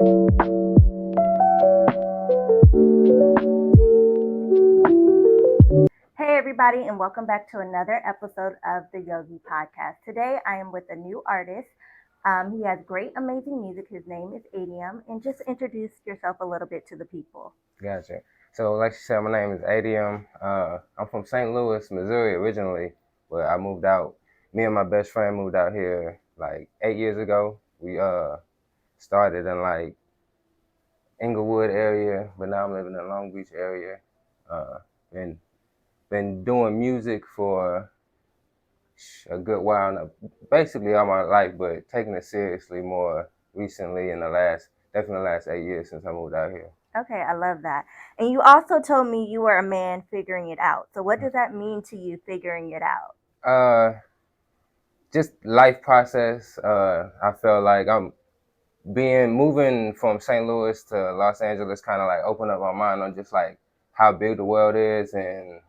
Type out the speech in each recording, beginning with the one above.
Hey, everybody, and welcome back to another episode of the Yogi Podcast. Today, I am with a new artist. He has great, amazing music. His name is Adium, and just introduce yourself a little bit to the people. Gotcha. So, like you said, my name is Adium. I'm from St. Louis, Missouri originally, but I moved out. Me and my best friend moved out here like 8 years ago. We started in like Inglewood area, but now I'm living in Long Beach area. Uh, been been doing music for a good while now, basically all my life, but taking it seriously more recently in definitely the last 8 years since I moved out here. Okay, I love that. And you also told me you were a man figuring it out. So, what does that mean to you, figuring it out? Just life process. I feel like I'm being moving from St. Louis to Los Angeles kind of like opened up my mind on just like how big the world is and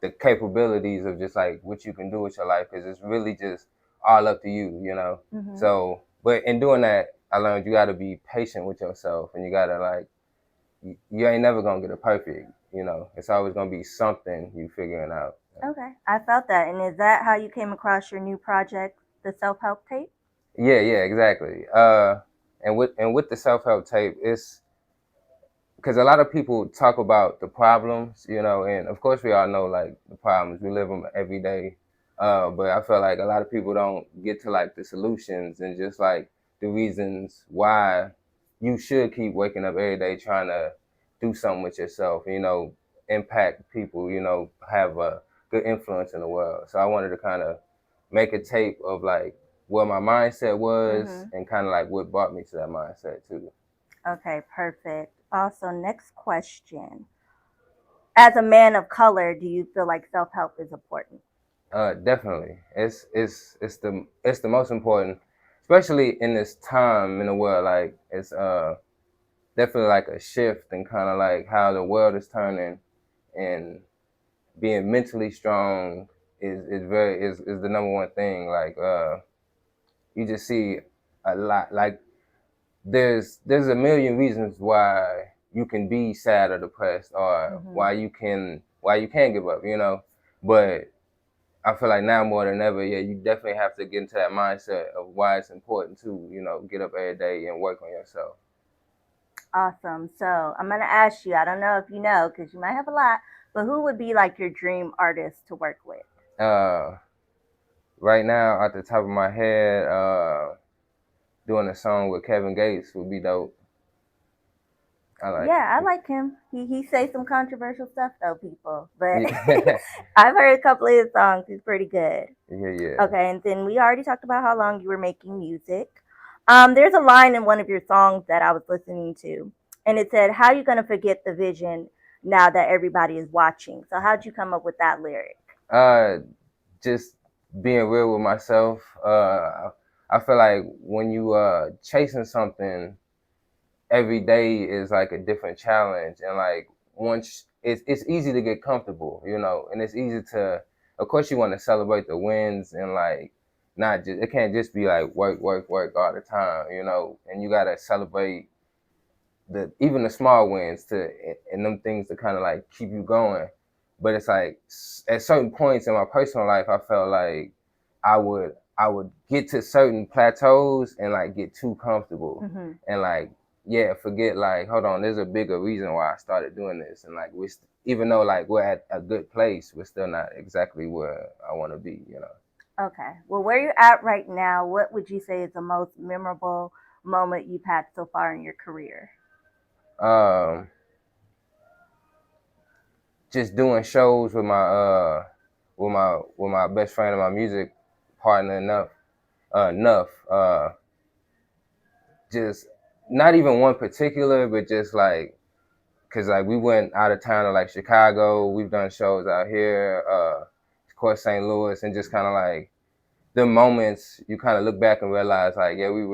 the capabilities of just like what you can do with your life, because it's really just all up to you. Mm-hmm. So, but in doing that, I learned you got to be patient with yourself, and you got to like, you ain't never gonna get it perfect. It's always gonna be something you figuring out. Okay, I felt that. And is that how you came across your new project, the self help tape? Yeah, exactly. And with the self help tape, it's because a lot of people talk about the problems, and of course we all know like the problems, we live them every day. But I feel like a lot of people don't get to like the solutions and just like the reasons why you should keep waking up every day trying to do something with yourself, impact people, have a good influence in the world. So I wanted to kind of make a tape of like what my mindset was Mm-hmm. and kind of like what brought me to that mindset too. Okay, perfect. Also, next question. As a man of color, do you feel like self help is important? Definitely. It's the most important, especially in this time in the world. Like it's definitely like a shift and kind of like how the world is turning, and being mentally strong is the number one thing. Like you just see a lot. Like there's a million reasons why you can be sad or depressed, or Mm-hmm. why you can't give up. But I feel like now more than ever, yeah, you definitely have to get into that mindset of why it's important to get up every day and work on yourself. Awesome. So I'm gonna ask you. I don't know if you know because you might have a lot, but who would be like your dream artist to work with? Uh, right now, at the top of my head, doing a song with Kevin Gates would be dope. I like, Yeah, I like him. He says some controversial stuff though, people. But yeah, I've heard a couple of his songs. He's pretty good. yeah. Okay, and then we already talked about how long you were making music. There's a line in one of your songs that I was listening to, and it said, "How you gonna forget the vision now that everybody is watching?" So how'd you come up with that lyric? Uh, just being real with myself. I feel like when you chasing something every day is like a different challenge, and like once it's easy to get comfortable, and it's easy to, of course you want to celebrate the wins, and like not just, it can't just be like work all the time, and you gotta celebrate even the small wins to, and them things to kind of like keep you going. But it's like at certain points in my personal life, I felt like I would get to certain plateaus and like get too comfortable, Mm-hmm. and like, yeah, forget like, hold on, there's a bigger reason why I started doing this, and like even though like we're at a good place, we're still not exactly where I want to be. Okay. Well, where you're at right now, what would you say is the most memorable moment you've had so far in your career? Um, just doing shows with my best friend and my music partner enough, just not even one particular, but just like, because like we went out of town to like Chicago, we've done shows out here, of course St. Louis, and just kind of like the moments you kind of look back and realize like, yeah, we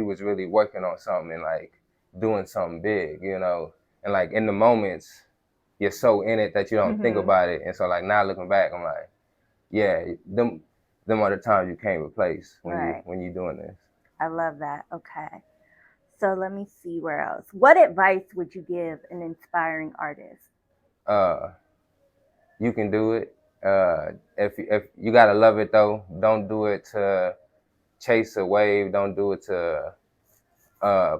was really working on something and like doing something big, and like in the moments you're so in it that you don't think Mm-hmm. about it, and so like now looking back, I'm like, yeah, them are the times you can't replace when you Right. when you're doing this. I love that. Okay. So let me see where else. What advice would you give an inspiring artist? Uh, you can do it. If you gotta love it though, don't do it to chase a wave. Don't do it to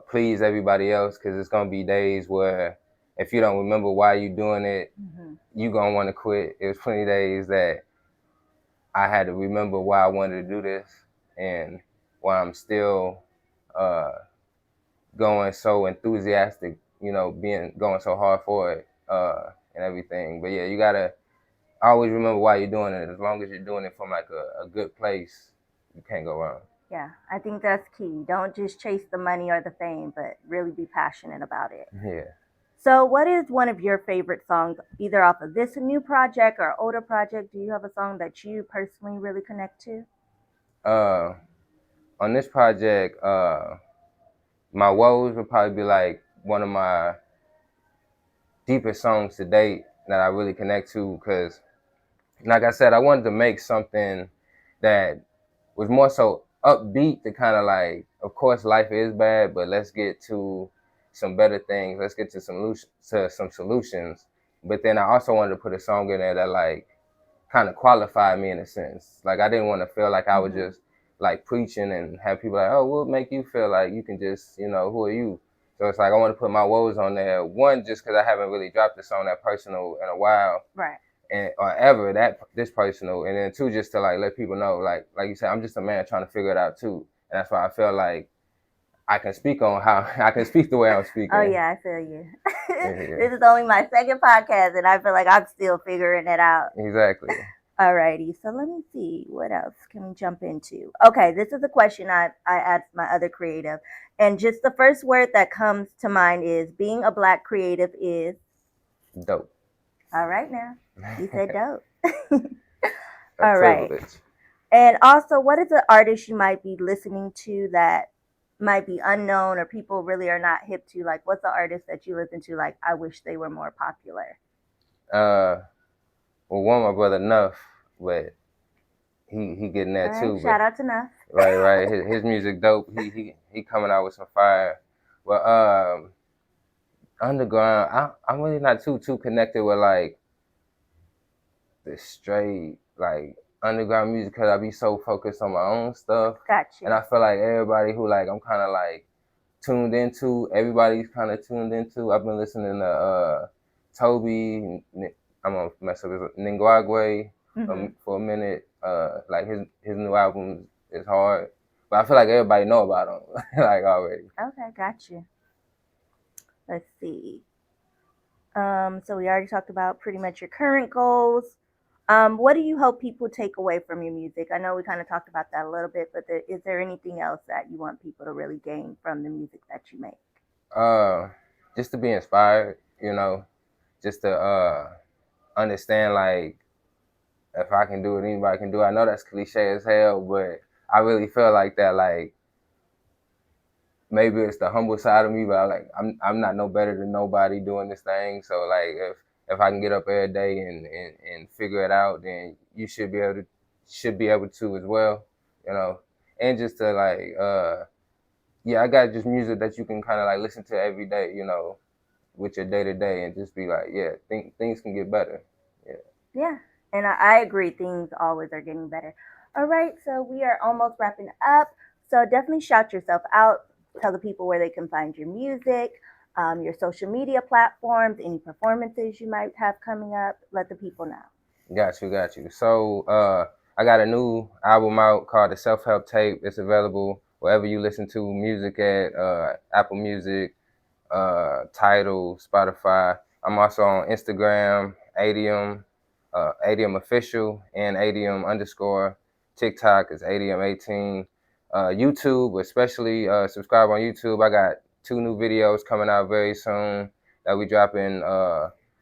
please everybody else, because it's gonna be days where if you don't remember why you're doing it, Mm-hmm. you gonna want to quit. It was plenty days that I had to remember why I wanted to do this and why I'm still uh, going so enthusiastic, being going so hard for it and everything. But yeah, you gotta always remember why you're doing it. As long as you're doing it from like a good place, you can't go wrong. Yeah, I think that's key. Don't just chase the money or the fame, but really be passionate about it. Yeah. So, what is one of your favorite songs, either off of this new project or older project? Do you have a song that you personally really connect to? Uh, on this project, my woes would probably be like one of my deepest songs to date that I really connect to, because like I said, I wanted to make something that was more so upbeat, to kind of like, of course life is bad, but let's get to some better things. Let's get to some solutions. But then I also wanted to put a song in there that like kind of qualified me in a sense. Like I didn't want to feel like I was Mm-hmm. just like preaching and have people like, oh, we'll make you feel like you can just, who are you? So it's like I want to put my woes on there. One, just because I haven't really dropped a song that personal in a while, Right. and or ever that this personal. And then two, just to like let people know, like you said, I'm just a man trying to figure it out too. And that's why I feel like I can speak on how I can speak the way I'm Oh, speaking. yeah, I feel you. Yeah, This is only my second podcast, and I feel like I'm still figuring it out. exactly. Alrighty, so let me see what else can we jump into. Okay, this is a question I asked my other creative, and just the first word that comes to mind is being a black creative is. Dope. All right, now you said dope. A All right, privilege. and also, what is an artist you might be listening to that might be unknown or people really are not hip to? Like, what's the artist that you listen to? Like, I wish they were more popular. Uh, well, one my brother Nuff, but he getting All that right, too. But shout out to Nuff. right, his music dope. He coming out with some fire. But underground, I'm really not too connected with like the straight like underground music, because I be so focused on my own stuff, and Gotcha. I feel like everybody who like I'm kind of like tuned into, everybody's kind of tuned into. I've been listening to Toby. I'm gonna mess up his Ningwagwe Mm-hmm. for a minute. Like his new album is hard, but I feel like everybody know about him like already. Okay, gotcha. Let's see. So we already talked about pretty much your current goals. What do you hope people take away from your music? I know we kind of talked about that a little bit, but is there anything else that you want people to really gain from the music that you make? Uh, just to be inspired, just to understand like if I can do it, anybody can do it. I know that's cliche as hell, but I really feel like that. Like maybe it's the humble side of me, but I'm not no better than nobody doing this thing. So like if I can get up every day and figure it out, then you should be able to as well, you know. And just to like yeah, I got just music that you can kind of like listen to every day, with your day to day, and just be like, yeah, things can get better. Yeah. Yeah, and I agree. Things always are getting better. All right, so we are almost wrapping up. So definitely shout yourself out. Tell the people where they can find your music, your social media platforms, any performances you might have coming up. Let the people know. Got you. So I got a new album out called The Self Help Tape. It's available wherever you listen to music at, Apple Music, Tidal, Spotify. I'm also on Instagram, Adium, Adium Official, and Adium underscore. TikTok is Adium18. YouTube, especially subscribe on YouTube. I got 2 new videos coming out very soon that we dropping.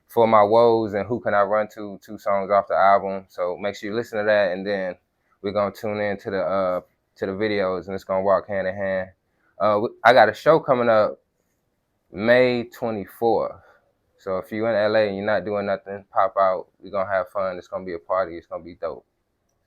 For My Woes and Who Can I Run To, 2 songs off the album. So make sure you listen to that, and then we're gonna tune in to the videos, and it's gonna walk hand in hand. I got a show coming up May 24th. So if you're in LA and you're not doing nothing, pop out. We're gonna have fun. It's gonna be a party. It's gonna be dope.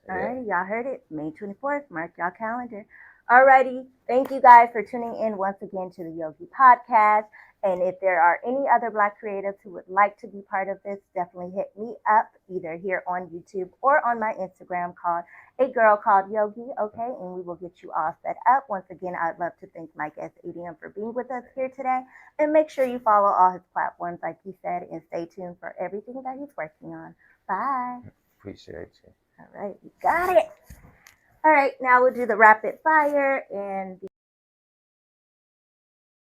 All Yeah. right, y'all heard it. May 24th. Mark y'all calendar. Alrighty. Thank you guys for tuning in once again to the Yogi Podcast. And if there are any other Black creatives who would like to be part of this, definitely hit me up either here on YouTube or on my Instagram called A Girl Called Yogi. Okay. And we will get you all set up. Once again, I'd love to thank my guest ADM for being with us here today. And make sure you follow all his platforms, like he said, and stay tuned for everything that he's working on. Bye. Appreciate you. All right. You got it. All right, now we'll do the rapid fire and